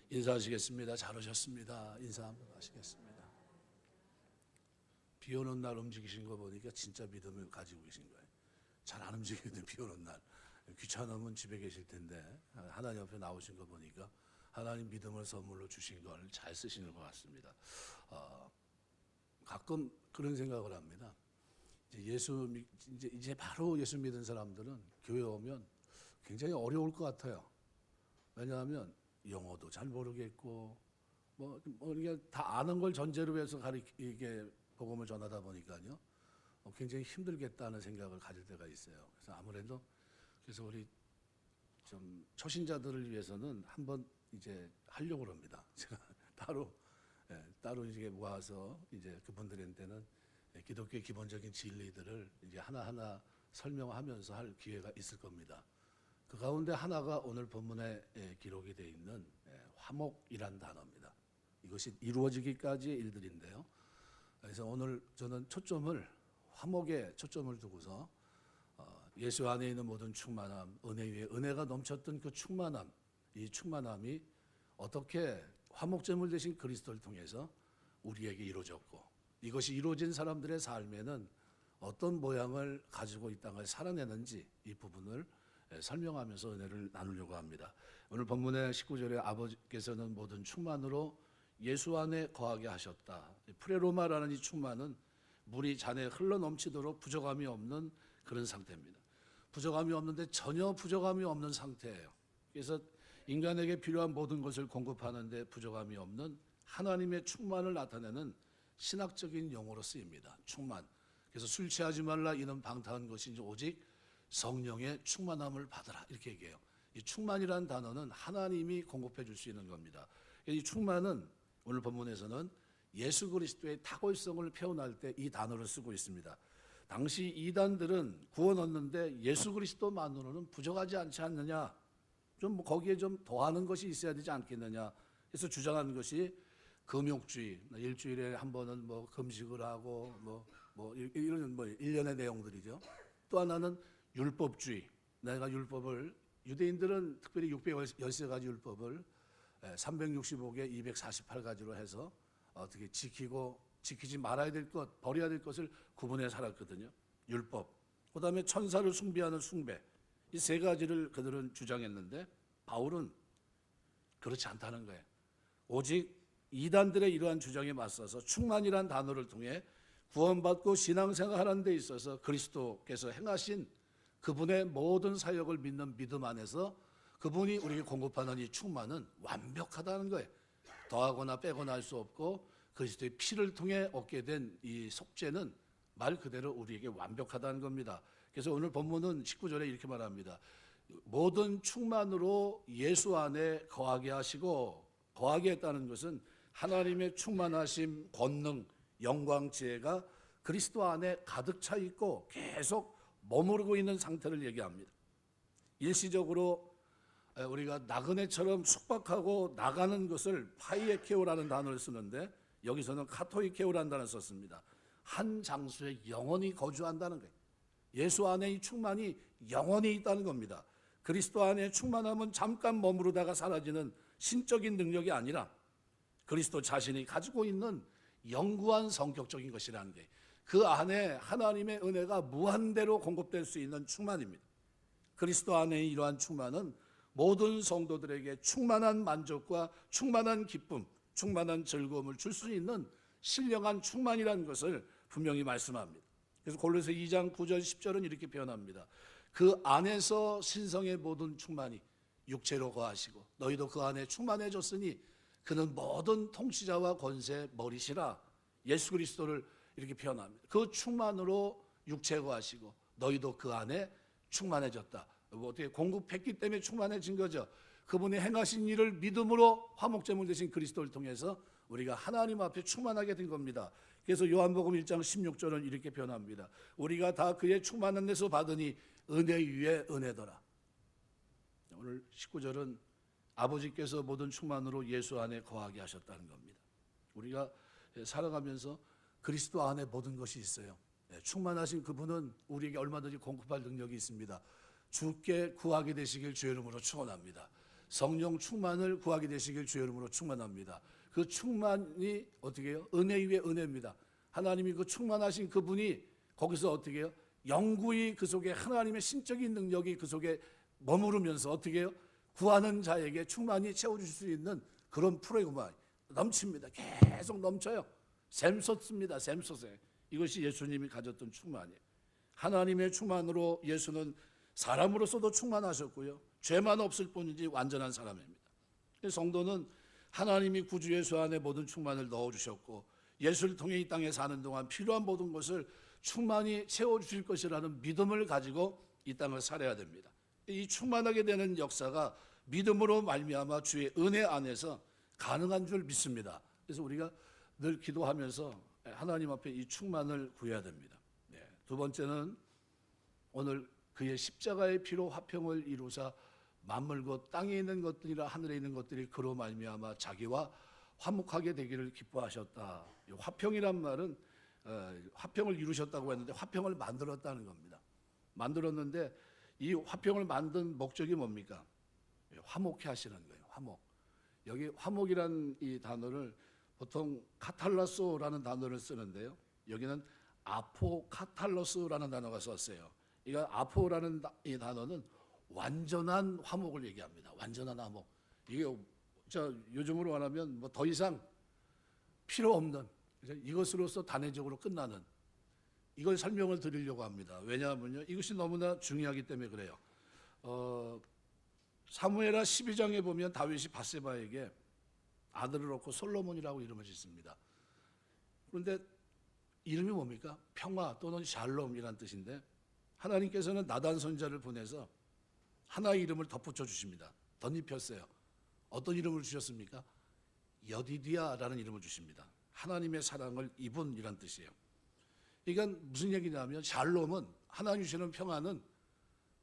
인사하시겠습니다. 잘 오셨습니다. 인사 한번 하시겠습니다. 비 오는 날 움직이신 거 보니까 진짜 믿음을 가지고 계신 거예요. 잘 안 움직이는데 비 오는 날 귀찮으면 집에 계실 텐데 하나님 앞에 나오신 거 보니까 하나님 믿음을 선물로 주신 걸 잘 쓰시는 것 같습니다. 가끔 그런 생각을 합니다. 이제 바로 예수 믿은 사람들은 교회 오면 굉장히 어려울 것 같아요. 왜냐하면 영어도 잘 모르겠고 이게 다 아는 걸 전제로 해서 이게 복음을 전하다 보니까요, 굉장히 힘들겠다는 생각을 가질 때가 있어요. 그래서 아무래도 우리 좀 초신자들을 위해서는 한번 이제 하려고 합니다. 제가 따로 이제 모아서 이제 그분들한테는 기독교의 기본적인 진리들을 이제 하나하나 설명하면서 할 기회가 있을 겁니다. 그 가운데 하나가 오늘 본문에 기록이 되어 있는 화목이란 단어입니다. 이것이 이루어지기까지의 일들인데요. 그래서 오늘 저는 화목에 초점을 두고서 예수 안에 있는 모든 충만함, 은혜 위에 은혜가 넘쳤던 그 충만함, 이 충만함이 어떻게 화목제물 되신 그리스도를 통해서 우리에게 이루어졌고, 이것이 이루어진 사람들의 삶에는 어떤 모양을 가지고 이 땅을 살아내는지, 이 부분을 설명하면서 은혜를 나누려고 합니다. 오늘 본문의 19절에 아버지께서는 모든 충만으로 예수 안에 거하게 하셨다. 프레로마라는 이 충만은 물이 잔에 흘러 넘치도록 부족함이 없는 그런 상태입니다. 부족함이 없는데 전혀 부족함이 없는 상태예요. 그래서 인간에게 필요한 모든 것을 공급하는데 부족함이 없는 하나님의 충만을 나타내는 신학적인 용어로 쓰입니다. 충만. 그래서 술 취하지 말라 이는 방탕한 것인지 오직 성령의 충만함을 받으라, 이렇게 얘기해요. 이 충만이라는 단어는 하나님이 공급해 줄 수 있는 겁니다. 이 충만은 오늘 본문에서는 예수 그리스도의 탁월성을 표현할 때 이 단어를 쓰고 있습니다. 당시 이단들은 구원 얻는데 예수 그리스도만으로는 부족하지 않지 않느냐, 거기에 좀 더하는 것이 있어야 되지 않겠느냐 해서 주장하는 것이 금욕주의, 일주일에 한 번은 금식을 하고 이런 1년의 내용들이죠. 또 하나는 율법주의. 내가 율법을, 유대인들은 특별히 613가지 율법을 365개 248가지로 해서 어떻게 지키지 말아야 될 것, 버려야 될 것을 구분해 살았거든요. 율법. 그 다음에 천사를 숭배하는 숭배. 이 세 가지를 그들은 주장했는데 바울은 그렇지 않다는 거예요. 오직 이단들의 이러한 주장에 맞서서 충만이라는 단어를 통해 구원받고 신앙생활하는 데 있어서 그리스도께서 행하신 그분의 모든 사역을 믿는 믿음 안에서 그분이 우리에게 공급하는 이 충만은 완벽하다는 거예요. 더하거나 빼거나 할 수 없고 그리스도의 피를 통해 얻게 된 이 속죄는 말 그대로 우리에게 완벽하다는 겁니다. 그래서 오늘 본문은 19절에 이렇게 말합니다. 모든 충만으로 예수 안에 거하게 하시고, 거하게 했다는 것은 하나님의 충만하심, 권능, 영광, 지혜가 그리스도 안에 가득 차 있고 계속 머무르고 있는 상태를 얘기합니다. 일시적으로 우리가 나그네처럼 숙박하고 나가는 것을 파이에케오라는 단어를 쓰는데 여기서는 카토이케오라는 단어를 썼습니다. 한 장소에 영원히 거주한다는 거예요. 예수 안에 이 충만이 영원히 있다는 겁니다. 그리스도 안에 충만함은 잠깐 머무르다가 사라지는 신적인 능력이 아니라 그리스도 자신이 가지고 있는 영구한 성격적인 것이라는 게, 그 안에 하나님의 은혜가 무한대로 공급될 수 있는 충만입니다. 그리스도 안에 이러한 충만은 모든 성도들에게 충만한 만족과 충만한 기쁨, 충만한 즐거움을 줄 수 있는 신령한 충만이라는 것을 분명히 말씀합니다. 그래서 골로새 2장 9절 10절은 이렇게 표현합니다. 그 안에서 신성의 모든 충만이 육체로 거하시고 너희도 그 안에 충만해졌으니 그는 모든 통치자와 권세 머리시라. 예수 그리스도를 이렇게 표현합니다. 그 충만으로 육체에 거하시고 너희도 그 안에 충만해졌다. 어떻게 공급했기 때문에 충만해진 거죠. 그분이 행하신 일을 믿음으로 화목제물 되신 그리스도를 통해서 우리가 하나님 앞에 충만하게 된 겁니다. 그래서 요한복음 1장 16절은 이렇게 표현합니다. 우리가 다 그의 충만한 데서 받으니 은혜 위에 은혜더라. 오늘 19절은 아버지께서 모든 충만으로 예수 안에 거하게 하셨다는 겁니다. 우리가 살아가면서 그리스도 안에 모든 것이 있어요. 충만하신 그분은 우리에게 얼마든지 공급할 능력이 있습니다. 주께 구하게 되시길 주의 이름으로 축원합니다. 성령 충만을 구하게 되시길 주의 이름으로 축원합니다. 그 충만이 어떻게 해요? 은혜 위에 은혜입니다. 하나님이 그 충만하신 그분이 거기서 어떻게 해요? 영구히 그 속에 하나님의 신적인 능력이 그 속에 머무르면서 어떻게 해요? 구하는 자에게 충만히 채워주실 수 있는 그런 프로그램이 넘칩니다. 계속 넘쳐요. 샘솟습니다. 샘솟에. 이것이 예수님이 가졌던 충만이에요. 하나님의 충만으로 예수는 사람으로서도 충만하셨고요. 죄만 없을 뿐이지 완전한 사람입니다. 성도는 하나님이 구주 예수 안에 모든 충만을 넣어주셨고 예수를 통해 이 땅에 사는 동안 필요한 모든 것을 충만히 채워주실 것이라는 믿음을 가지고 이 땅을 살아야 됩니다. 이 충만하게 되는 역사가 믿음으로 말미암아 주의 은혜 안에서 가능한 줄 믿습니다. 그래서 우리가 늘 기도하면서 하나님 앞에 이 충만을 구해야 됩니다. 두 번째는 오늘 그의 십자가의 피로 화평을 이루사 만물 곧 땅에 있는 것들이라 하늘에 있는 것들이 그로 말미암아 자기와 화목하게 되기를 기뻐하셨다. 화평이란 말은 화평을 이루셨다고 했는데 화평을 만들었다는 겁니다. 만들었는데 이 화평을 만든 목적이 뭡니까? 화목해 하시는 거예요. 화목. 여기 화목이란 이 단어를 보통 카탈라소라는 단어를 쓰는데요. 여기는 아포카탈로스라는 단어가 썼어요. 이거 아포라는 이 단어는 완전한 화목을 얘기합니다. 완전한 화목. 이게 요즘으로 말하면 뭐 더 이상 필요 없는 이것으로서 단회적으로 끝나는 이걸 설명을 드리려고 합니다. 왜냐하면요, 이것이 너무나 중요하기 때문에 그래요. 사무엘하 12장에 보면 다윗이 밧세바에게 아들을 얻고 솔로몬이라고 이름을 짓습니다. 그런데 이름이 뭡니까? 평화 또는 샬롬이라는 뜻인데 하나님께서는 나단 선지자를 보내서 하나의 이름을 덧붙여 주십니다. 덧입혔어요. 어떤 이름을 주셨습니까? 여디디아라는 이름을 주십니다. 하나님의 사랑을 입은이란 뜻이에요. 이건 무슨 얘기냐면 샬롬은 하나님 주시는 평화는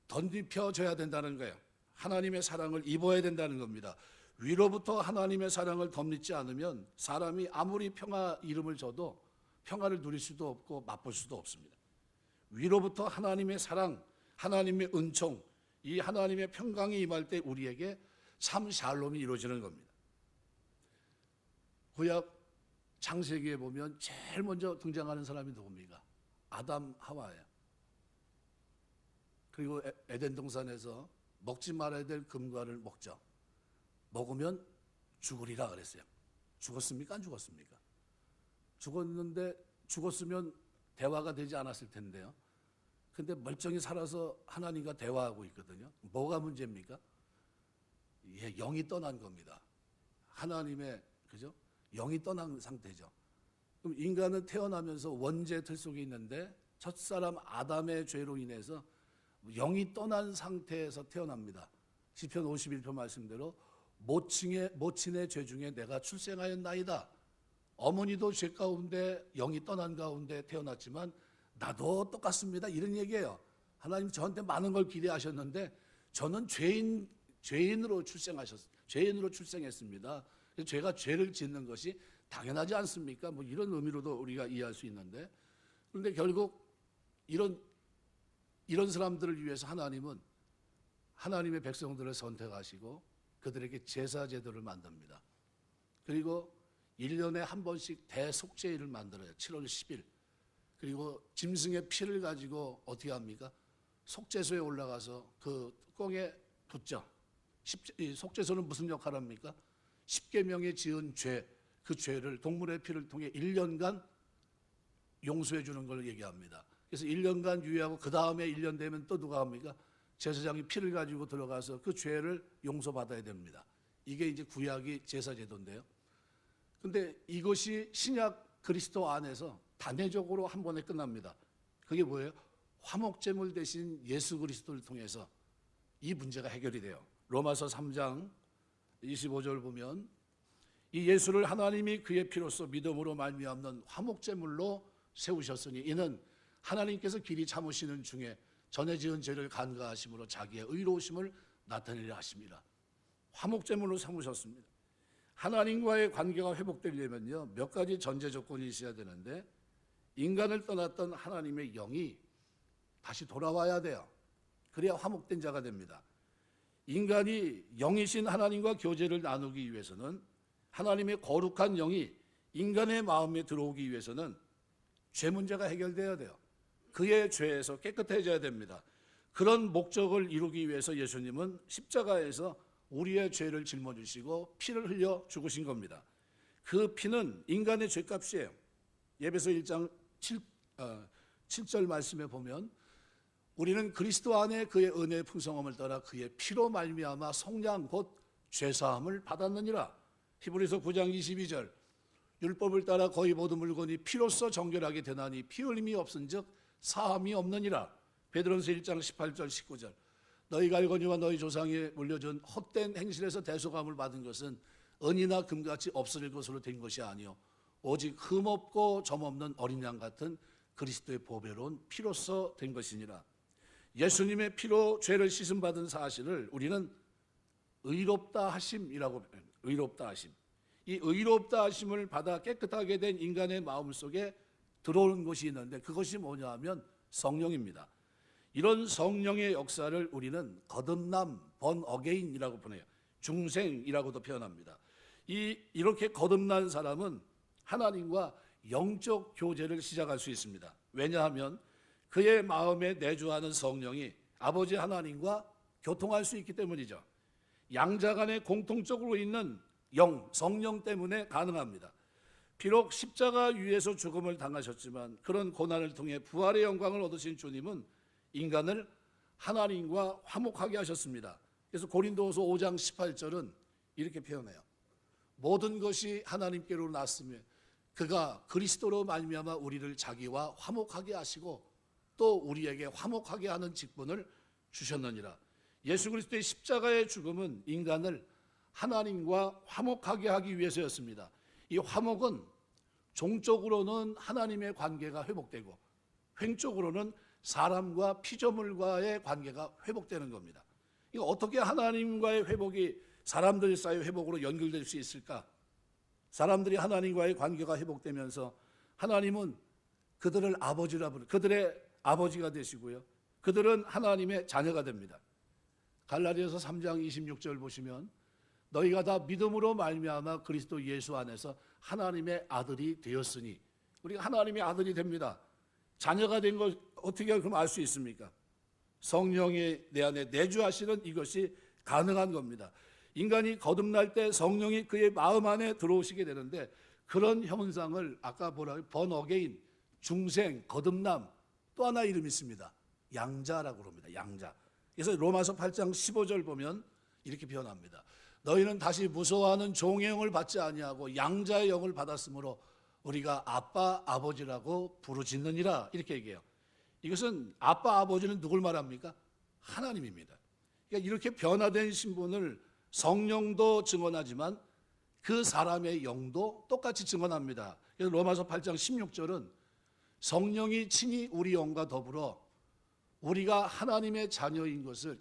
덧입혀져야 된다는 거예요. 하나님의 사랑을 입어야 된다는 겁니다. 위로부터 하나님의 사랑을 덧입지 않으면 사람이 아무리 평화 이름을 줘도 평화를 누릴 수도 없고 맛볼 수도 없습니다. 위로부터 하나님의 사랑, 하나님의 은총, 이 하나님의 평강이 임할 때 우리에게 참 샬롬이 이루어지는 겁니다. 구약 창세기에 보면 제일 먼저 등장하는 사람이 누굽니까? 아담 하와예요. 그리고 에덴 동산에서 먹지 말아야 될 금과를 먹죠. 먹으면 죽으리라 그랬어요. 죽었습니까? 안 죽었습니까? 죽었는데 죽었으면 대화가 되지 않았을 텐데요. 근데 멀쩡히 살아서 하나님과 대화하고 있거든요. 뭐가 문제입니까? 영이 떠난 겁니다. 하나님의 그죠? 영이 떠난 상태죠. 그럼 인간은 태어나면서 원죄 틀 속에 있는데 첫사람 아담의 죄로 인해서 영이 떠난 상태에서 태어납니다. 시편 51편 말씀대로 모친의 죄 중에 내가 출생하였나이다. 어머니도 죄 가운데 영이 떠난 가운데 태어났지만 나도 똑같습니다. 이런 얘기예요. 하나님 저한테 많은 걸 기대하셨는데 저는 죄인으로 출생했습니다. 죄가 죄를 짓는 것이 당연하지 않습니까? 뭐 이런 의미로도 우리가 이해할 수 있는데, 그런데 결국 이런 사람들을 위해서 하나님은 하나님의 백성들을 선택하시고 그들에게 제사 제도를 만듭니다. 그리고 1년에 한 번씩 대속죄일을 만들어요. 7월 10일. 그리고 짐승의 피를 가지고 어떻게 합니까? 속죄소에 올라가서 그 뚜껑에 붓죠. 속죄소는 무슨 역할을 합니까? 십계명에 지은 죄, 그 죄를 동물의 피를 통해 1년간 용서해 주는 걸 얘기합니다. 그래서 1년간 유예하고 그 다음에 1년 되면 또 누가 합니까? 제사장이 피를 가지고 들어가서 그 죄를 용서받아야 됩니다. 이게 이제 구약이 제사제도인데요. 근데 이것이 신약 그리스도 안에서 단회적으로 한 번에 끝납니다. 그게 뭐예요? 화목제물 대신 예수 그리스도를 통해서 이 문제가 해결이 돼요. 로마서 3장 25절 보면 이 예수를 하나님이 그의 피로써 믿음으로 말미암는 화목제물로 세우셨으니 이는 하나님께서 길이 참으시는 중에 전에 지은 죄를 간과하심으로 자기의 의로우심을 나타내려 하심이라. 화목제물로 삼으셨습니다. 하나님과의 관계가 회복되려면요 몇 가지 전제 조건이 있어야 되는데 인간을 떠났던 하나님의 영이 다시 돌아와야 돼요. 그래야 화목된 자가 됩니다. 인간이 영이신 하나님과 교제를 나누기 위해서는, 하나님의 거룩한 영이 인간의 마음에 들어오기 위해서는 죄 문제가 해결돼야 돼요. 그의 죄에서 깨끗해져야 됩니다. 그런 목적을 이루기 위해서 예수님은 십자가에서 우리의 죄를 짊어지시고 피를 흘려 죽으신 겁니다. 그 피는 인간의 죄값이에요. 에베소 1장 7절 말씀에 보면 우리는 그리스도 안에 그의 은혜의 풍성함을 따라 그의 피로 말미암아 속량 곧 죄사함을 받았느니라. 히브리서 9장 22절 율법을 따라 거의 모든 물건이 피로써 정결하게 되나니 피 흘림이 없은즉 사함이 없느니라. 베드로전서 1장 18절 19절 너희가 알거니와 너희 조상이 물려준 헛된 행실에서 대속함을 받은 것은 은이나 금같이 없어질 것으로 된 것이 아니요 오직 흠없고 점없는 어린 양 같은 그리스도의 보배로운 피로써 된 것이니라. 예수님의 피로 죄를 씻음 받은 사실을 우리는 의롭다 하심이라고, 의롭다 하심, 이 의롭다 하심을 받아 깨끗하게 된 인간의 마음 속에 들어오는 것이 있는데 그것이 뭐냐 하면 성령입니다. 이런 성령의 역사를 우리는 거듭남, 번 어게인이라고 표현해요. 중생이라고도 표현합니다. 이렇게 거듭난 사람은 하나님과 영적 교제를 시작할 수 있습니다. 왜냐하면 그의 마음에 내주하는 성령이 아버지 하나님과 교통할 수 있기 때문이죠. 양자 간에 공통적으로 있는 영, 성령 때문에 가능합니다. 비록 십자가 위에서 죽음을 당하셨지만 그런 고난을 통해 부활의 영광을 얻으신 주님은 인간을 하나님과 화목하게 하셨습니다. 그래서 고린도후서 5장 18절은 이렇게 표현해요. 모든 것이 하나님께로 났으며 그가 그리스도로 말미암아 우리를 자기와 화목하게 하시고 또 우리에게 화목하게 하는 직분을 주셨느니라. 예수 그리스도의 십자가의 죽음은 인간을 하나님과 화목하게 하기 위해서였습니다. 이 화목은 종적으로는 하나님의 관계가 회복되고 횡적으로는 사람과 피조물과의 관계가 회복되는 겁니다. 이거 어떻게 하나님과의 회복이 사람들 사이의 회복으로 연결될 수 있을까? 사람들이 하나님과의 관계가 회복되면서 하나님은 그들을 아버지라 부르, 그들의 아버지가 되시고요. 그들은 하나님의 자녀가 됩니다. 갈라디아서 3장 26절 보시면 너희가 다 믿음으로 말미암아 그리스도 예수 안에서 하나님의 아들이 되었으니, 우리가 하나님의 아들이 됩니다. 자녀가 된 걸 어떻게 그럼 알 수 있습니까? 성령이 내 안에 내주하시는 이것이 가능한 겁니다. 인간이 거듭날 때 성령이 그의 마음 안에 들어오시게 되는데 그런 현상을 아까 뭐라고 번 어게인, 중생, 거듭남, 또 하나 이름이 있습니다. 양자라고 합니다. 양자. 그래서 로마서 8장 15절 보면 이렇게 표현합니다. 너희는 다시 무서워하는 종의 영을 받지 아니하고 양자의 영을 받았으므로 우리가 아빠 아버지라고 부르짖느니라 이렇게 얘기해요. 이것은 아빠 아버지는 누굴 말합니까? 하나님입니다. 그러니까 이렇게 변화된 신분을 성령도 증언하지만 그 사람의 영도 똑같이 증언합니다. 그래서 로마서 8장 16절은 성령이 친히 우리 영과 더불어 우리가 하나님의 자녀인 것을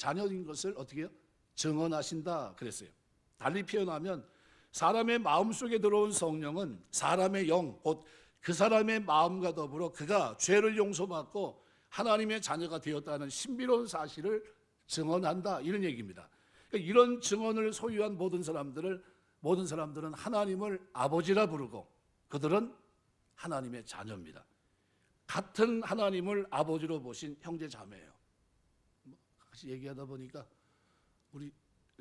어떻게 해요? 증언하신다 그랬어요. 달리 표현하면 사람의 마음속에 들어온 성령은 사람의 영, 곧 그 사람의 마음과 더불어 그가 죄를 용서받고 하나님의 자녀가 되었다는 신비로운 사실을 증언한다 이런 얘기입니다. 그러니까 이런 증언을 소유한 모든 사람들은 하나님을 아버지라 부르고 그들은 하나님의 자녀입니다. 같은 하나님을 아버지로 보신 형제 자매예요. 같이 얘기하다 보니까 우리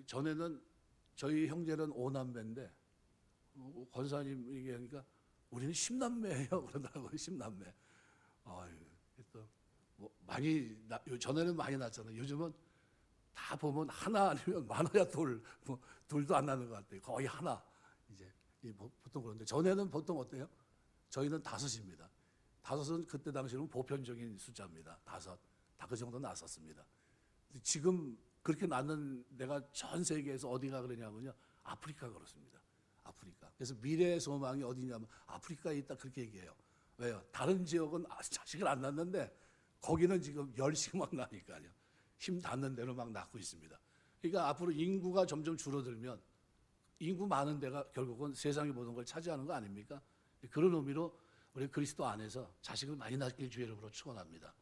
전에는 저희 형제는 5남매인데 권사님 얘기하니까 우리는 10남매예요 그러더라고요. 10남매. 또 뭐 많이 전에는 많이 났잖아요. 요즘은 다 보면 하나 아니면 많아야 둘도 안 나는 것 같아요. 거의 하나. 이제 보통 그런데 전에는 보통 어때요? 저희는 5입니다. 5은 그때 당시에는 보편적인 숫자입니다. 5. 다 그 정도 났었습니다. 지금 그렇게 낳는 데가 전 세계에서 어디가 그러냐면요. 아프리카가 그렇습니다. 아프리카. 그래서 미래의 소망이 어디냐면 아프리카에 있다 그렇게 얘기해요. 왜요? 다른 지역은 자식을 안 낳는데 거기는 지금 10씩만 나니까요. 힘 닿는 대로 막 낳고 있습니다. 그러니까 앞으로 인구가 점점 줄어들면 인구 많은 데가 결국은 세상이 모든 걸 차지하는 거 아닙니까? 그런 의미로 우리 그리스도 안에서 자식을 많이 낳길 주의 이름으로 축원합니다.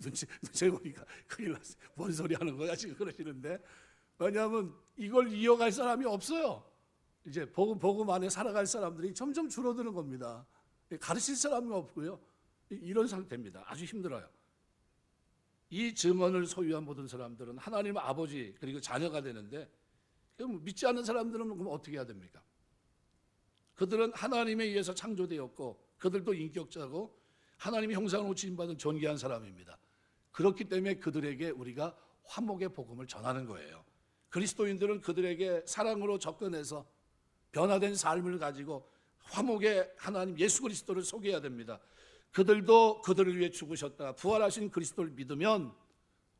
눈치 보니까 큰일 났어요. 뭔 소리 하는 거야 지금 그러시는데, 왜냐하면 이걸 이어갈 사람이 없어요. 이제 복음 안에 살아갈 사람들이 점점 줄어드는 겁니다. 가르칠 사람이 없고요. 이런 상태입니다. 아주 힘들어요. 이 증언을 소유한 모든 사람들은 하나님 아버지 그리고 자녀가 되는데, 그럼 믿지 않는 사람들은 그럼 어떻게 해야 됩니까? 그들은 하나님에 의해서 창조되었고 그들도 인격자고 하나님의 형상으로 지음받은 존귀한 사람입니다. 그렇기 때문에 그들에게 우리가 화목의 복음을 전하는 거예요. 그리스도인들은 그들에게 사랑으로 접근해서 변화된 삶을 가지고 화목의 하나님 예수 그리스도를 소개해야 됩니다. 그들도 그들을 위해 죽으셨다 부활하신 그리스도를 믿으면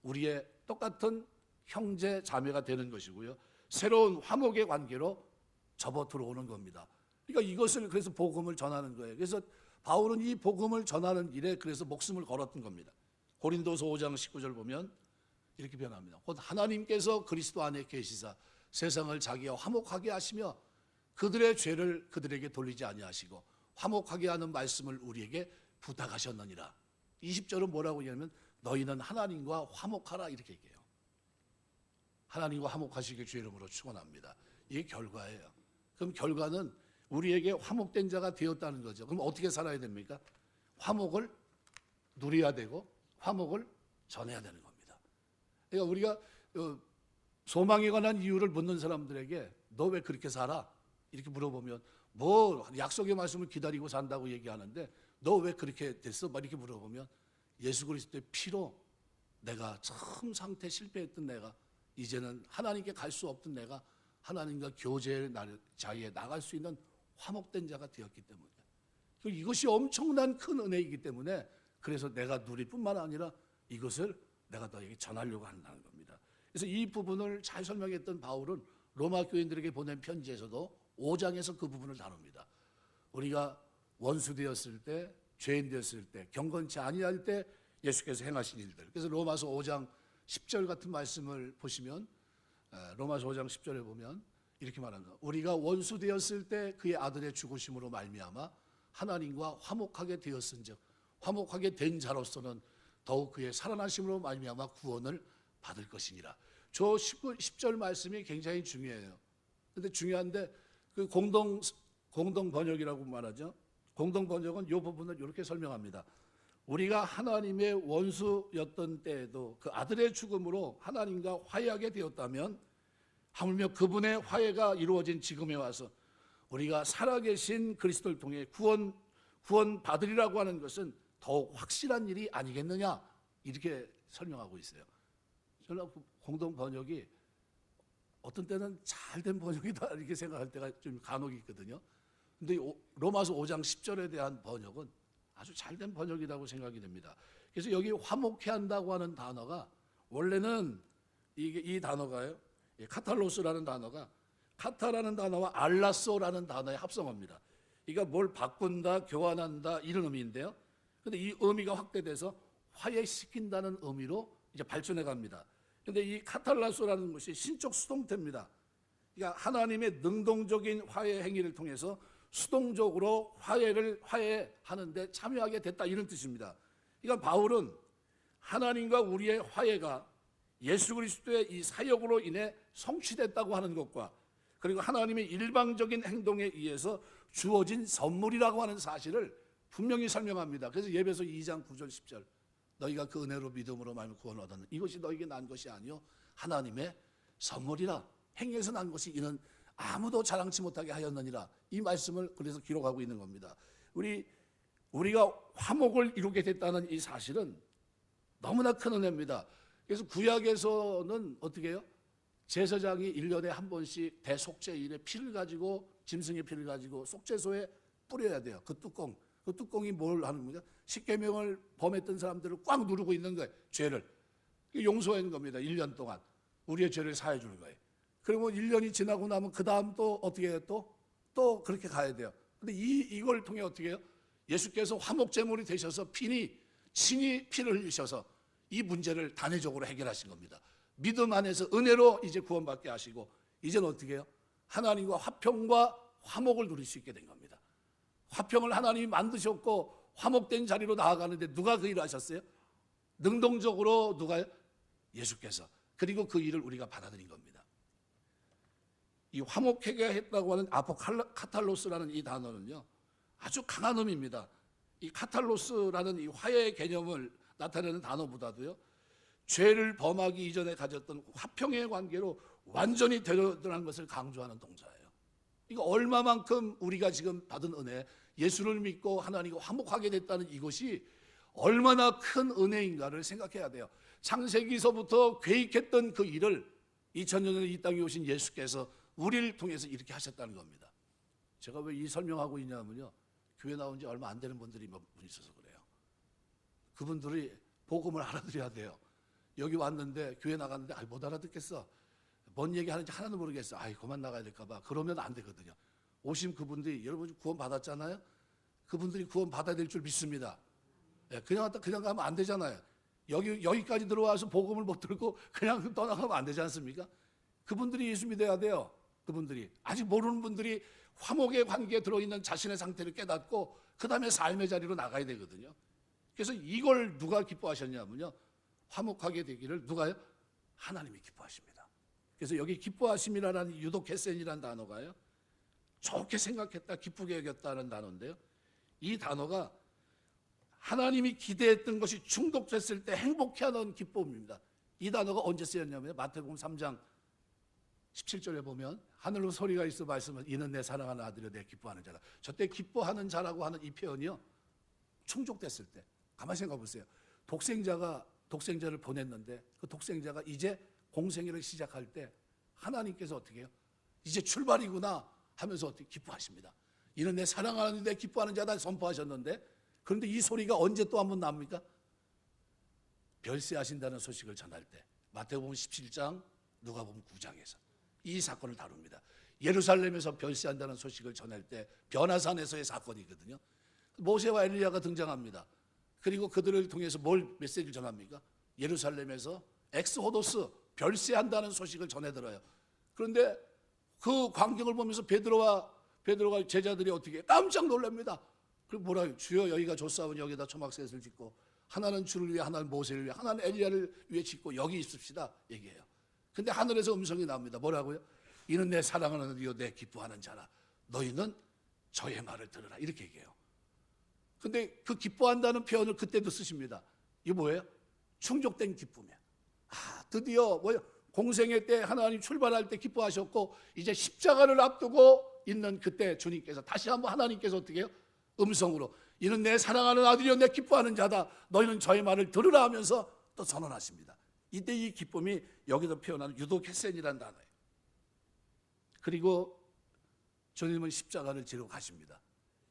우리의 똑같은 형제 자매가 되는 것이고요, 새로운 화목의 관계로 접어 들어오는 겁니다. 그러니까 이것을 그래서 복음을 전하는 거예요. 그래서 바울은 이 복음을 전하는 일에 그래서 목숨을 걸었던 겁니다. 고린도서 5장 19절 보면 이렇게 변합니다. 곧 하나님께서 그리스도 안에 계시사 세상을 자기와 화목하게 하시며 그들의 죄를 그들에게 돌리지 아니하시고 화목하게 하는 말씀을 우리에게 부탁하셨느니라. 20절은 뭐라고 얘기하면 너희는 하나님과 화목하라 이렇게 얘기해요. 하나님과 화목하시길 주 이름으로 축원합니다. 이게 결과예요. 그럼 결과는 우리에게 화목된 자가 되었다는 거죠. 그럼 어떻게 살아야 됩니까? 화목을 누려야 되고 화목을 전해야 되는 겁니다. 그러니까 우리가 소망에 관한 이유를 묻는 사람들에게 너 왜 그렇게 살아? 이렇게 물어보면 뭐 약속의 말씀을 기다리고 산다고 얘기하는데 너 왜 그렇게 됐어? 막 이렇게 물어보면 예수 그리스도의 피로 내가 처음 상태 실패했던 내가 이제는 하나님께 갈 수 없던 내가 하나님과 교제의 자리에 나갈 수 있는 화목된 자가 되었기 때문에, 이것이 엄청난 큰 은혜이기 때문에 그래서 내가 누릴 뿐만 아니라 이것을 내가 너에게 전하려고 한다는 겁니다. 그래서 이 부분을 잘 설명했던 바울은 로마 교인들에게 보낸 편지에서도 5장에서 그 부분을 다룹니다. 우리가 원수 되었을 때, 죄인 되었을 때, 경건치 아니할 때 예수께서 행하신 일들. 그래서 로마서 5장 10절 같은 말씀을 보시면, 로마서 5장 10절에 보면 이렇게 말합니다. 우리가 원수 되었을 때 그의 아들의 죽으심으로 말미암아 하나님과 화목하게 되었은즉 화목하게 된 자로서는 더욱 그의 살아나심으로 말미암아 구원을 받을 것이니라. 저 10절 말씀이 굉장히 중요해요. 그런데 중요한데 그 공동 번역이라고 말하죠. 공동 번역은 이 부분을 이렇게 설명합니다. 우리가 하나님의 원수였던 때에도 그 아들의 죽음으로 하나님과 화해하게 되었다면 하물며 그분의 화해가 이루어진 지금에 와서 우리가 살아계신 그리스도를 통해 구원 받으리라고 하는 것은 더욱 확실한 일이 아니겠느냐 이렇게 설명하고 있어요. 저는 공동 번역이 어떤 때는 잘된 번역이다 이렇게 생각할 때가 좀 간혹 있거든요. 근데 로마서 5장 10절에 대한 번역은 아주 잘된 번역이라고 생각이 됩니다. 그래서 여기 화목해 한다고 하는 단어가 원래는 이 단어가요. 카탈로스라는 단어가 카타라는 단어와 알라소라는 단어의 합성어입니다. 그러니까 뭘 바꾼다, 교환한다 이런 의미인데요. 근데 이 의미가 확대돼서 화해시킨다는 의미로 이제 발전해 갑니다. 근데 이 카탈라소라는 것이 신적 수동태입니다. 그러니까 하나님의 능동적인 화해 행위를 통해서 수동적으로 화해하는데 참여하게 됐다 이런 뜻입니다. 그러니까 바울은 하나님과 우리의 화해가 예수 그리스도의 이 사역으로 인해 성취됐다고 하는 것과 그리고 하나님의 일방적인 행동에 의해서 주어진 선물이라고 하는 사실을 분명히 설명합니다. 그래서 예배서 2장 9절 10절 너희가 그 은혜로 믿음으로 말미암아 구원을 얻었는 이것이 너희에게 난 것이 아니요 하나님의 선물이라 행위에서 난 것이 이는 아무도 자랑치 못하게 하였느니라. 이 말씀을 그래서 기록하고 있는 겁니다. 우리가 화목을 이루게 됐다는 이 사실은 너무나 큰 은혜입니다. 그래서 구약에서는 어떻게 해요? 제사장이 1년에 한 번씩 대속죄일에 피를 가지고 짐승의 피를 가지고 속죄소에 뿌려야 돼요. 그 뚜껑이 뭘 하는 거죠? 십계명을 범했던 사람들을 꽉 누르고 있는 거예요. 죄를 용서하는 겁니다. 1년 동안 우리의 죄를 사해 주는 거예요. 그리고 1년이 지나고 나면 그 다음 또 어떻게 해요? 또 그렇게 가야 돼요. 근데 이걸 통해 어떻게 해요? 예수께서 화목제물이 되셔서 친히 피를 흘리셔서 이 문제를 단회적으로 해결하신 겁니다. 믿음 안에서 은혜로 이제 구원받게 하시고 이제는 어떻게 해요? 하나님과 화평과 화목을 누릴 수 있게 된 겁니다. 화평을 하나님이 만드셨고 화목된 자리로 나아가는데 누가 그 일을 하셨어요? 능동적으로 누가요? 예수께서. 그리고 그 일을 우리가 받아들인 겁니다. 이 화목하게 했다고 하는 카탈로스라는 이 단어는요, 아주 강한 의미입니다. 이 카탈로스라는 이 화해의 개념을 나타내는 단어보다도요, 죄를 범하기 이전에 가졌던 화평의 관계로 완전히 되돌아가는 것을 강조하는 동사예요. 이거 얼마만큼 우리가 지금 받은 은혜, 예수를 믿고 하나님과 화목하게 됐다는 이것이 얼마나 큰 은혜인가를 생각해야 돼요. 창세기서부터 계획했던 그 일을 2000년 전에 이 땅에 오신 예수께서 우리를 통해서 이렇게 하셨다는 겁니다. 제가 왜 이 설명하고 있냐면요, 교회 나온 지 얼마 안 되는 분들이 몇 분 있어서 그래요. 그분들이 복음을 알아들어야 돼요. 여기 왔는데 교회 나갔는데 못 알아듣겠어. 뭔 얘기 하는지 하나도 모르겠어. 그만 나가야 될까 봐. 그러면 안 되거든요. 오신 그분들이, 여러분 구원 받았잖아요. 그분들이 구원 받아야 될 줄 믿습니다. 그냥 왔다 그냥 가면 안 되잖아요. 여기까지 들어와서 복음을 못 들고 그냥 떠나가면 안 되지 않습니까? 그분들이 예수 믿어야 돼요. 그분들이 아직 모르는 분들이 화목의 관계에 들어있는 자신의 상태를 깨닫고 그 다음에 삶의 자리로 나가야 되거든요. 그래서 이걸 누가 기뻐하셨냐면요, 화목하게 되기를 누가요? 하나님이 기뻐하십니다. 그래서 여기 기뻐하심이라는 유도케센이라는 단어가요, 좋게 생각했다, 기쁘게 여겼다는 단어인데요, 이 단어가 하나님이 기대했던 것이 충족됐을 때 행복해하는 기쁨입니다. 이 단어가 언제 쓰였냐면 마태복음 3장 17절에 보면 하늘로 소리가 있어 말씀은 이는 내 사랑하는 아들이여 내 기뻐하는 자라. 저때 기뻐하는 자라고 하는 이 표현이요, 충족됐을 때. 가만히 생각해 보세요. 독생자가 독생자를 보냈는데 그 독생자가 이제 공생애를 시작할 때 하나님께서 어떻게 해요? 이제 출발이구나 하면서 어떻게 기뻐하십니다. 이는 내 사랑하는 내 기뻐하는 자다 선포하셨는데, 그런데 이 소리가 언제 또 한 번 납니까? 별세하신다는 소식을 전할 때. 마태복음 17장, 누가복음 9장에서 이 사건을 다룹니다. 예루살렘에서 별세한다는 소식을 전할 때 변화산에서의 사건이거든요. 모세와 엘리야가 등장합니다. 그리고 그들을 통해서 뭘 메시지를 전합니까? 예루살렘에서 엑스호도스, 별세한다는 소식을 전해들어요. 그런데 그 광경을 보면서 베드로가 제자들이 어떻게 깜짝 놀랍니다. 그리고 뭐라요? 주여 여기가 좋사오니 여기다 초막셋을 짓고 하나는 주를 위해, 하나는 모세를 위해, 하나는 엘리야를 위해 짓고 여기 있읍시다 얘기해요. 근데 하늘에서 음성이 나옵니다. 뭐라고요? 이는 내 사랑하는 이요 내 기뻐하는 자라. 너희는 저의 말을 들으라. 이렇게 얘기해요. 근데 그 기뻐한다는 표현을 그때도 쓰십니다. 이게 뭐예요? 충족된 기쁨이에요. 드디어 뭐예요? 공생애 때 하나님 출발할 때 기뻐하셨고 이제 십자가를 앞두고 있는 그때 주님께서 다시 한번 하나님께서 어떻게 해요? 음성으로 이는 내 사랑하는 아들이요 내 기뻐하는 자다. 너희는 저의 말을 들으라 하면서 또 선언하십니다. 이때 이 기쁨이 여기서 표현하는 유도케센이라는 단어예요. 그리고 주님은 십자가를 지러 가십니다.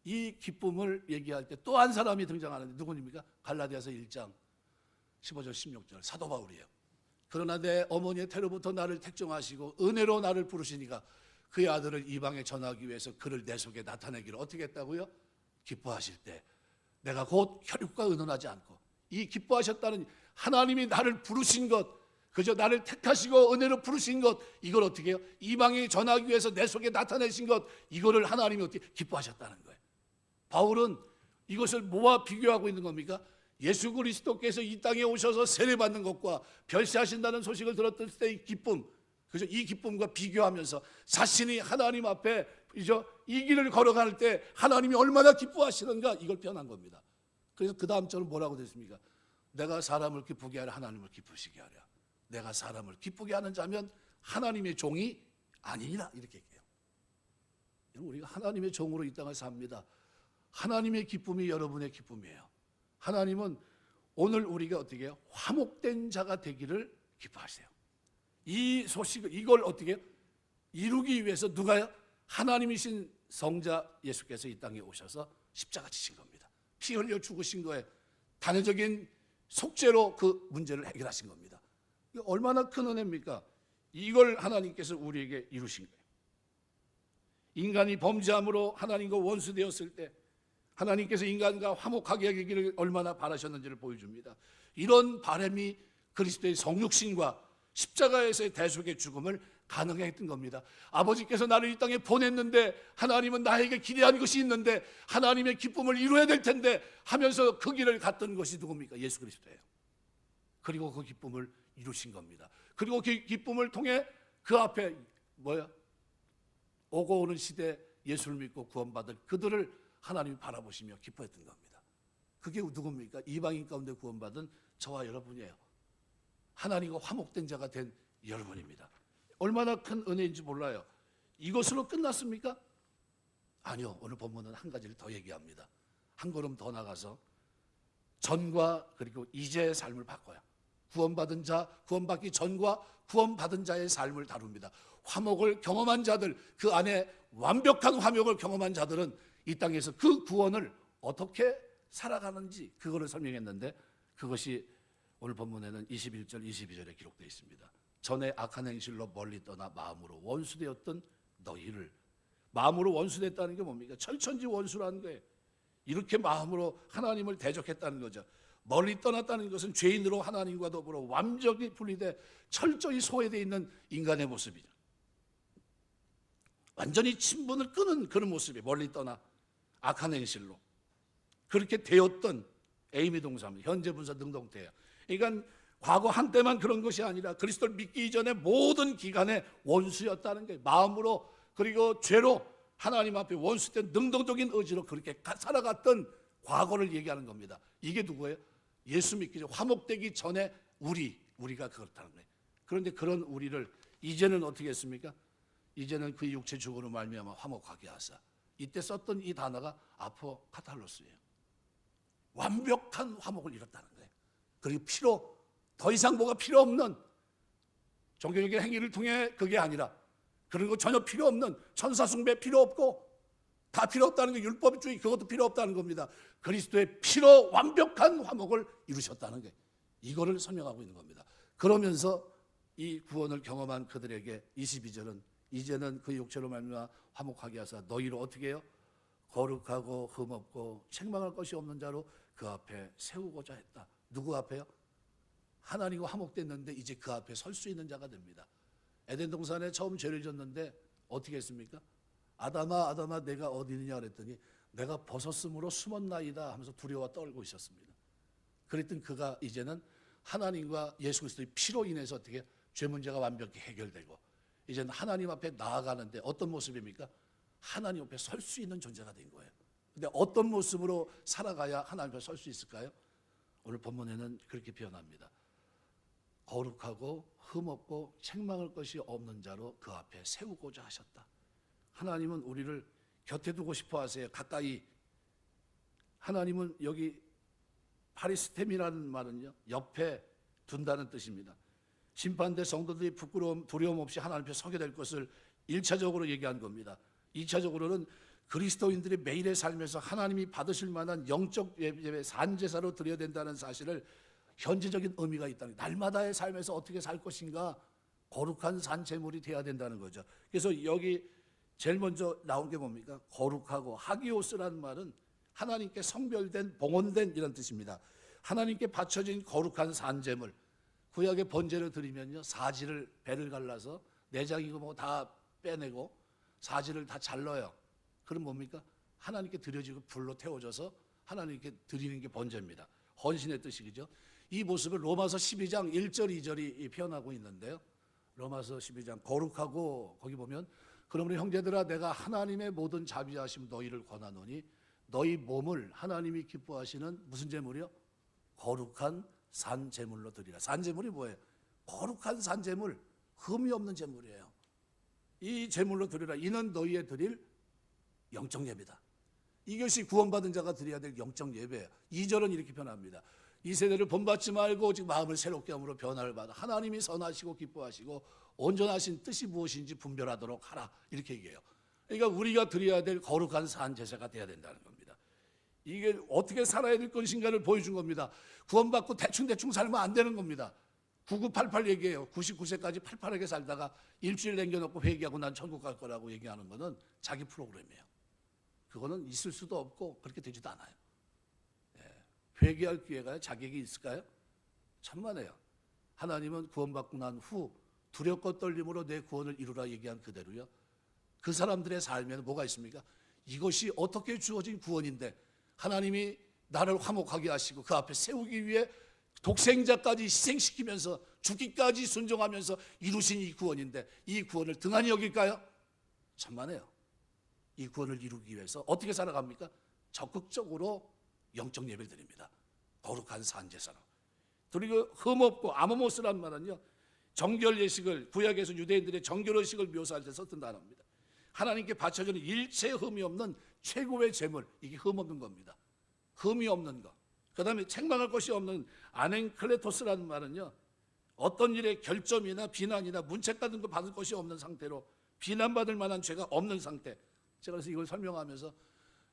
이 기쁨을 얘기할 때 또 한 사람이 등장하는데 누구입니까? 갈라디아서 1장 15절 16절 사도 바울이에요. 그러나 내 어머니의 태로부터 나를 택정하시고 은혜로 나를 부르시니까 그의 아들을 이방에 전하기 위해서 그를 내 속에 나타내기를 어떻게 했다고요? 기뻐하실 때 내가 곧 혈육과 의논하지 않고 이 기뻐하셨다는 하나님이 나를 부르신 것, 그저 나를 택하시고 은혜로 부르신 것, 이걸 어떻게 해요? 이방에 전하기 위해서 내 속에 나타내신 것, 이거를 하나님이 어떻게 기뻐하셨다는 거예요. 바울은 이것을 뭐와 비교하고 있는 겁니까? 예수 그리스도께서 이 땅에 오셔서 세례받는 것과 별세하신다는 소식을 들었을 때의 기쁨, 그죠? 이 기쁨과 비교하면서 자신이 하나님 앞에 이 길을 걸어갈 때 하나님이 얼마나 기뻐하시는가, 이걸 표현한 겁니다. 그래서 그 다음 절은 뭐라고 됐습니까? 내가 사람을 기쁘게 하려 하나님을 기쁘시게 하려. 내가 사람을 기쁘게 하는 자면 하나님의 종이 아니니라, 이렇게 얘기해요. 우리가 하나님의 종으로 이 땅을 삽니다. 하나님의 기쁨이 여러분의 기쁨이에요. 하나님은 오늘 우리가 어떻게 해요? 화목된 자가 되기를 기뻐하세요. 이 소식을, 이걸 어떻게 해요? 이루기 위해서 누가요? 하나님이신 성자 예수께서 이 땅에 오셔서 십자가 지신 겁니다. 피 흘려 죽으신 거에 단회적인 속죄로 그 문제를 해결하신 겁니다. 이게 얼마나 큰 은혜입니까? 이걸 하나님께서 우리에게 이루신 거예요. 인간이 범죄함으로 하나님과 원수되었을 때 하나님께서 인간과 화목하게 하기를 얼마나 바라셨는지를 보여줍니다. 이런 바람이 그리스도의 성육신과 십자가에서의 대속의 죽음을 가능하게 했던 겁니다. 아버지께서 나를 이 땅에 보냈는데 하나님은 나에게 기대한 것이 있는데 하나님의 기쁨을 이루어야 될 텐데 하면서 그 길을 갔던 것이 누굽니까? 예수 그리스도예요. 그리고 그 기쁨을 이루신 겁니다. 그리고 그 기쁨을 통해 그 앞에 오고 오는 시대 예수를 믿고 구원받을 그들을 하나님이 바라보시며 기뻐했던 겁니다. 그게 누굽니까? 이방인 가운데 구원받은 저와 여러분이에요. 하나님과 화목된 자가 된 여러분입니다. 얼마나 큰 은혜인지 몰라요. 이것으로 끝났습니까? 아니요. 오늘 본문은 한 가지를 더 얘기합니다. 한 걸음 더 나가서 전과 그리고 이제의 삶을 바꿔요. 구원받은 자, 구원받기 전과 구원받은 자의 삶을 다룹니다. 화목을 경험한 자들, 그 안에 완벽한 화목을 경험한 자들은 이 땅에서 그 구원을 어떻게 살아가는지 그거를 설명했는데, 그것이 오늘 본문에는 21절 22절에 기록되어 있습니다. 전에 악한 행실로 멀리 떠나 마음으로 원수되었던 너희를. 마음으로 원수됐다는 게 뭡니까? 철천지 원수라는 거예요. 이렇게 마음으로 하나님을 대적했다는 거죠. 멀리 떠났다는 것은 죄인으로 하나님과 더불어 완전히 분리돼 철저히 소외되어 있는 인간의 모습이죠. 완전히 친분을 끊은 그런 모습이 멀리 떠나 악한 행실로 그렇게 되었던 에이미 동사입니다. 현재 분사 능동태예요. 그러니까 과거 한때만 그런 것이 아니라 그리스도를 믿기 이전에 모든 기간에 원수였다는 거예요. 마음으로 그리고 죄로 하나님 앞에 원수된 능동적인 의지로 그렇게 살아갔던 과거를 얘기하는 겁니다. 이게 누구예요? 예수 믿기 전, 화목되기 전에 우리가 그렇다는 거예요. 그런데 그런 우리를 이제는 어떻게 했습니까? 이제는 그 육체 죽음으로 말미암아 화목하게 하사. 이때 썼던 이 단어가 아포카탈로스예요. 완벽한 화목을 이뤘다는 거예요. 그리고 더 이상 뭐가 필요 없는 종교적인 행위를 통해 그게 아니라, 그런 거 전혀 필요 없는, 천사 숭배 필요 없고 다 필요 없다는 게 율법주의, 그것도 필요 없다는 겁니다. 그리스도의 피로 완벽한 화목을 이루셨다는 게, 이거를 설명하고 있는 겁니다. 그러면서 이 구원을 경험한 그들에게 22절은 이제는 그 육체로 말미암아 화목하게 하사 너희를 어떻게 해요? 거룩하고 흠없고 책망할 것이 없는 자로 그 앞에 세우고자 했다. 누구 앞에요? 하나님과 화목됐는데 이제 그 앞에 설 수 있는 자가 됩니다. 에덴 동산에 처음 죄를 졌는데 어떻게 했습니까? 아담아 아담아 내가 어디 있느냐 그랬더니 내가 벗었으므로 숨었나이다 하면서 두려워 떨고 있었습니다. 그랬던 그가 이제는 하나님과 예수 그리스도의 피로 인해서 어떻게 죄 문제가 완벽히 해결되고 이제는 하나님 앞에 나아가는데 어떤 모습입니까? 하나님 앞에 설 수 있는 존재가 된 거예요. 근데 어떤 모습으로 살아가야 하나님 앞에 설 수 있을까요? 오늘 본문에는 그렇게 표현합니다. 거룩하고 흠없고 책망할 것이 없는 자로 그 앞에 세우고자 하셨다. 하나님은 우리를 곁에 두고 싶어 하세요. 가까이. 하나님은 여기 파리스템이라는 말은요, 옆에 둔다는 뜻입니다. 심판대 성도들이 부끄러움, 두려움 없이 하나님 앞에 서게 될 것을 1차적으로 얘기한 겁니다. 2차적으로는 그리스도인들이 매일의 삶에서 하나님이 받으실 만한 영적 예배, 산제사로 드려야 된다는 사실을 현재적인 의미가 있다는 거예요. 날마다의 삶에서 어떻게 살 것인가, 거룩한 산제물이 되어야 된다는 거죠. 그래서 여기 제일 먼저 나온 게 뭡니까? 거룩하고, 하기오스라는 말은 하나님께 성별된, 봉헌된 이런 뜻입니다. 하나님께 바쳐진 거룩한 산제물. 구약의 번제를 드리면요, 사지를 배를 갈라서 내장이고 뭐 다 빼내고 사지를 다 잘라요. 그럼 뭡니까? 하나님께 드려지고 불로 태워져서 하나님께 드리는 게 번제입니다. 헌신의 뜻이죠. 이 모습을 로마서 12장 1절 2절이 표현하고 있는데요. 로마서 12장 거룩하고, 거기 보면 그러므로 형제들아 내가 하나님의 모든 자비하심 너희를 권하노니 너희 몸을 하나님이 기뻐하시는 무슨 제물이요? 거룩한 산제물로 드리라. 산제물이 뭐예요? 거룩한 산제물, 흠이 없는 제물이에요. 이 제물로 드리라. 이는 너희의 드릴 영적 예배다. 이것이 구원받은 자가 드려야 될 영적 예배예요. 2절은 이렇게 표현합니다. 이 세대를 본받지 말고 오직 마음을 새롭게 함으로 변화를 받아 하나님이 선하시고 기뻐하시고 온전하신 뜻이 무엇인지 분별하도록 하라. 이렇게 얘기해요. 그러니까 우리가 드려야 될 거룩한 산 제사가 돼야 된다는 겁니다. 이게 어떻게 살아야 될 것인가를 보여준 겁니다. 구원받고 대충 살면 안 되는 겁니다. 9988 얘기해요. 99세까지 팔팔하게 살다가 일주일 남겨놓고 회개하고 난 천국 갈 거라고 얘기하는 거는 자기 프로그램이에요. 그거는 있을 수도 없고 그렇게 되지도 않아요. 회개할 기회가 자격이 있을까요? 천만에요. 하나님은 구원받고 난 후 두렵고 떨림으로 내 구원을 이루라 얘기한 그대로요. 그 사람들의 삶에는 뭐가 있습니까? 이것이 어떻게 주어진 구원인데 하나님이 나를 화목하게 하시고 그 앞에 세우기 위해 독생자까지 희생시키면서 죽기까지 순종하면서 이루신 이 구원인데 이 구원을 등한히 여길까요? 천만에요. 이 구원을 이루기 위해서 어떻게 살아갑니까? 적극적으로 영적 예배를 드립니다. 거룩한 산제사로. 그리고 흠없고 아모모스란 말은요, 정결 예식을 구약에서 유대인들의 정결 예식을 묘사할 때 썼던 단어입니다. 하나님께 바쳐지는 일체 흠이 없는 최고의 제물, 이게 흠 없는 겁니다. 흠이 없는 것. 그 다음에 책망할 것이 없는 아넨클레토스라는 말은요, 어떤 일에 결점이나 비난이나 문책 같은 거 받을 것이 없는 상태로 비난받을 만한 죄가 없는 상태. 제가 그래서 이걸 설명하면서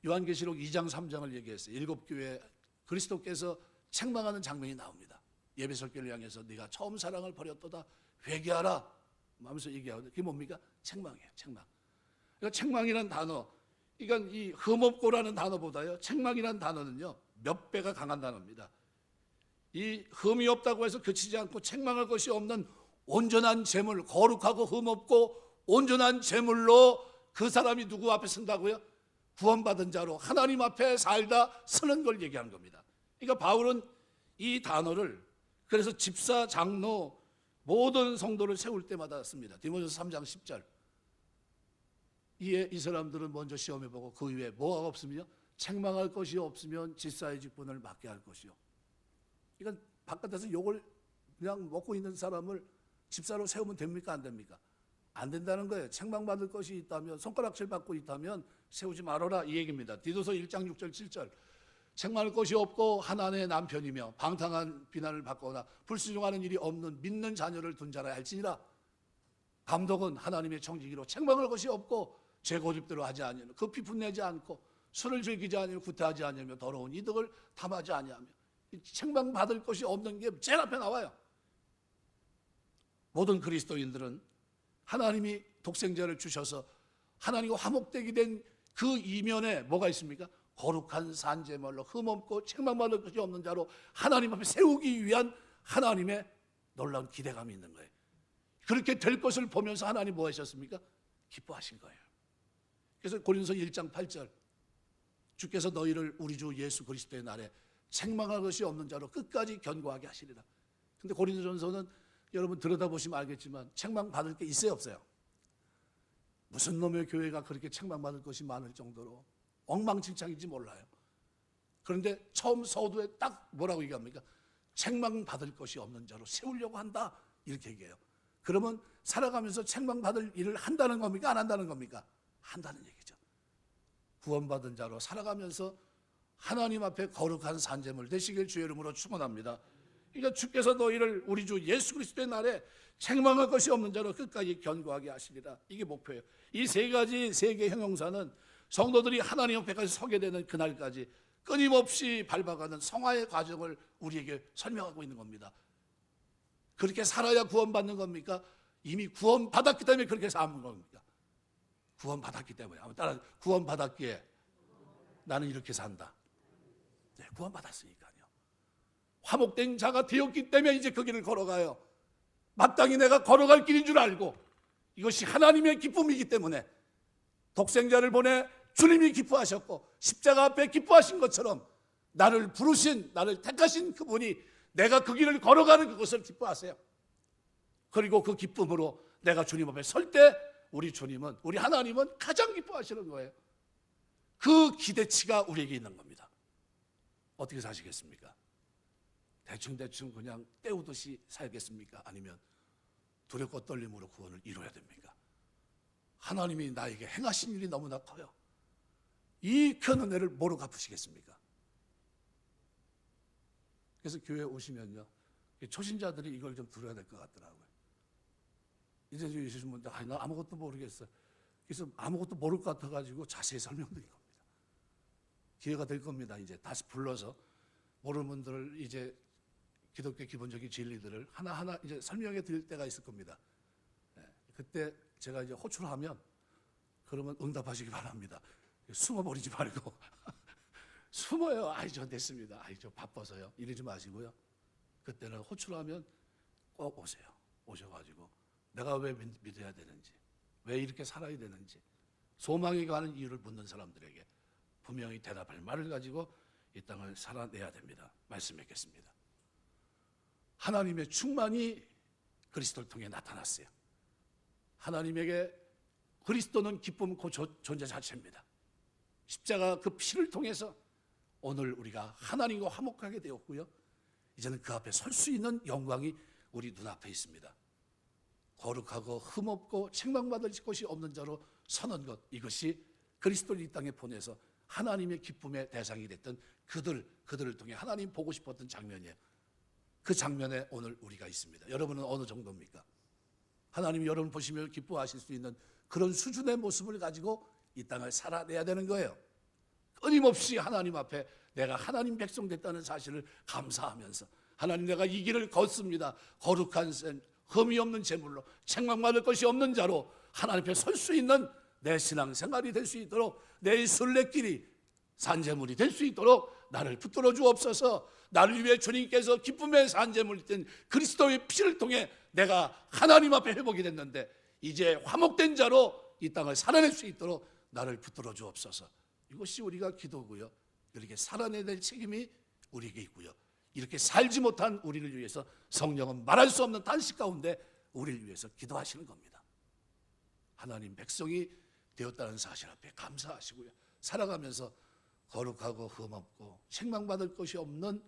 요한계시록 2장 3장을 얘기했어요. 7교회 그리스도께서 책망하는 장면이 나옵니다. 예배설교를 향해서 네가 처음 사랑을 버렸도다 회개하라 하면서 얘기하거든요. 그게 뭡니까? 책망이에요. 책망. 그러니까 책망이라는 단어, 그러니까 이 흠없고라는 단어보다요, 책망이라는 단어는요 몇 배가 강한 단어입니다. 이 흠이 없다고 해서 그치지 않고 책망할 것이 없는 온전한 제물, 거룩하고 흠없고 온전한 제물로 그 사람이 누구 앞에 선다고요? 구원받은 자로 하나님 앞에 살다 서는 걸 얘기하는 겁니다. 그러니까 바울은 이 단어를 그래서 집사, 장로, 모든 성도를 세울 때마다 씁니다. 디모데후서 3장 10절. 이 사람들은 먼저 시험해보고 그 이후에 뭐가 없으며 책망할 것이 없으면 집사의 직분을 맡게 할 것이요. 그러니까 바깥에서 욕을 그냥 먹고 있는 사람을 집사로 세우면 됩니까? 안 됩니까? 안 된다는 거예요. 책망받을 것이 있다면, 손가락질 받고 있다면 세우지 말아라 이 얘기입니다. 디도서 1장 6절 7절. 책망할 것이 없고 하나님의 남편이며 방탕한 비난을 받거나 불순종하는 일이 없는 믿는 자녀를 둔 자라 할지니라. 감독은 하나님의 청지기로 책망할 것이 없고 제 고집대로 하지 아니하며 급히 분내지 않고 술을 즐기지 아니하며 구태하지 아니하며 더러운 이득을 탐하지 아니하며. 책망받을 것이 없는 게 제일 앞에 나와요. 모든 그리스도인들은 하나님이 독생자를 주셔서 하나님과 화목되게 된 그 이면에 뭐가 있습니까? 거룩한 산제물로 흠없고 책망받을 것이 없는 자로 하나님 앞에 세우기 위한 하나님의 놀라운 기대감이 있는 거예요. 그렇게 될 것을 보면서 하나님 뭐 하셨습니까? 기뻐하신 거예요. 그래서 고린도서 1장 8절, 주께서 너희를 우리 주 예수 그리스도의 날에 책망할 것이 없는 자로 끝까지 견고하게 하시리라. 근데 고린도전서는 여러분 들여다보시면 알겠지만 책망받을 게 있어요, 없어요? 무슨 놈의 교회가 그렇게 책망받을 것이 많을 정도로 엉망진창인지 몰라요. 그런데 처음 서두에 딱 뭐라고 얘기합니까? 책망받을 것이 없는 자로 세우려고 한다 이렇게 얘기해요. 그러면 살아가면서 책망받을 일을 한다는 겁니까? 안 한다는 겁니까? 한다는 얘기죠. 구원받은 자로 살아가면서 하나님 앞에 거룩한 산제물 되시길 주의 이름으로 축원합니다. 그러니까 주께서 너희를 우리 주 예수 그리스도의 날에 책망할 것이 없는 자로 끝까지 견고하게 하시리라. 이게 목표예요. 이 세 가지 세계 형용사는 성도들이 하나님 앞에까지 서게 되는 그날까지 끊임없이 밟아가는 성화의 과정을 우리에게 설명하고 있는 겁니다. 그렇게 살아야 구원받는 겁니까? 이미 구원받았기 때문에 그렇게 사는 겁니까? 구원받았기 때문에. 한번 따라, 구원받았기에 나는 이렇게 산다. 네, 구원받았으니까요. 화목된 자가 되었기 때문에 이제 그 길을 걸어가요. 마땅히 내가 걸어갈 길인 줄 알고 이것이 하나님의 기쁨이기 때문에 독생자를 보내 주님이 기뻐하셨고 십자가 앞에 기뻐하신 것처럼 나를 부르신, 나를 택하신 그분이 내가 그 길을 걸어가는 그것을 기뻐하세요. 그리고 그 기쁨으로 내가 주님 앞에 설 때 우리 주님은, 우리 하나님은 가장 기뻐하시는 거예요. 그 기대치가 우리에게 있는 겁니다. 어떻게 사시겠습니까? 대충 그냥 때우듯이 살겠습니까? 아니면 두렵고 떨림으로 구원을 이루어야 됩니까? 하나님이 나에게 행하신 일이 너무나 커요. 이 큰 은혜를 뭐로 갚으시겠습니까? 그래서 교회에 오시면요, 초신자들이 이걸 좀 들어야 될 것 같더라고요. 이제 있으신 분들, 나 아무것도 모르겠어. 그래서 아무것도 모를 것 같아가지고 자세히 설명드린 겁니다. 기회가 될 겁니다. 이제 다시 불러서 모르는 분들을 이제 기독교 기본적인 진리들을 하나하나 이제 설명해 드릴 때가 있을 겁니다. 네, 그때 제가 이제 호출하면 그러면 응답하시기 바랍니다. 숨어버리지 말고 숨어요. 아이 저 됐습니다. 아이 저 바빠서요. 이러지 마시고요. 그때는 호출하면 꼭 오세요. 오셔가지고 내가 왜 믿어야 되는지, 왜 이렇게 살아야 되는지, 소망에 관한 이유를 묻는 사람들에게 분명히 대답할 말을 가지고 이 땅을 살아내야 됩니다. 말씀 맺겠습니다. 하나님의 충만이 그리스도를 통해 나타났어요. 하나님에게 그리스도는 기쁨 그 존재 자체입니다. 십자가 그 피를 통해서 오늘 우리가 하나님과 화목하게 되었고요. 이제는 그 앞에 설 수 있는 영광이 우리 눈앞에 있습니다. 거룩하고 흠없고 책망받을 것이 없는 자로 서는 것, 이것이 그리스도를 이 땅에 보내서 하나님의 기쁨의 대상이 됐던 그들을 통해 하나님 보고 싶었던 장면이에요. 그 장면에 오늘 우리가 있습니다. 여러분은 어느 정도입니까? 하나님이 여러분 보시며 기뻐하실 수 있는 그런 수준의 모습을 가지고 이 땅을 살아내야 되는 거예요. 끊임없이 하나님 앞에 내가 하나님 백성 됐다는 사실을 감사하면서 하나님, 내가 이 길을 걷습니다. 거룩한 생, 흠이 없는 제물로 책망받을 것이 없는 자로 하나님 앞에 설 수 있는 내 신앙생활이 될 수 있도록, 내 순례길이 산제물이 될 수 있도록 나를 붙들어 주옵소서. 나를 위해 주님께서 기쁨의 산제물이 된 그리스도의 피를 통해 내가 하나님 앞에 회복이 됐는데 이제 화목된 자로 이 땅을 살아낼 수 있도록 나를 붙들어 주옵소서. 이것이 우리가 기도고요. 이렇게 살아내야 될 책임이 우리에게 있고요. 이렇게 살지 못한 우리를 위해서 성령은 말할 수 없는 단식 가운데 우리를 위해서 기도하시는 겁니다. 하나님 백성이 되었다는 사실 앞에 감사하시고요. 살아가면서 거룩하고 흠없고 책망받을 것이 없는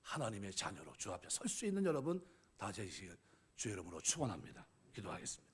하나님의 자녀로 주 앞에 설 수 있는 여러분 다 되시길 주 이름으로 축원합니다. 기도하겠습니다.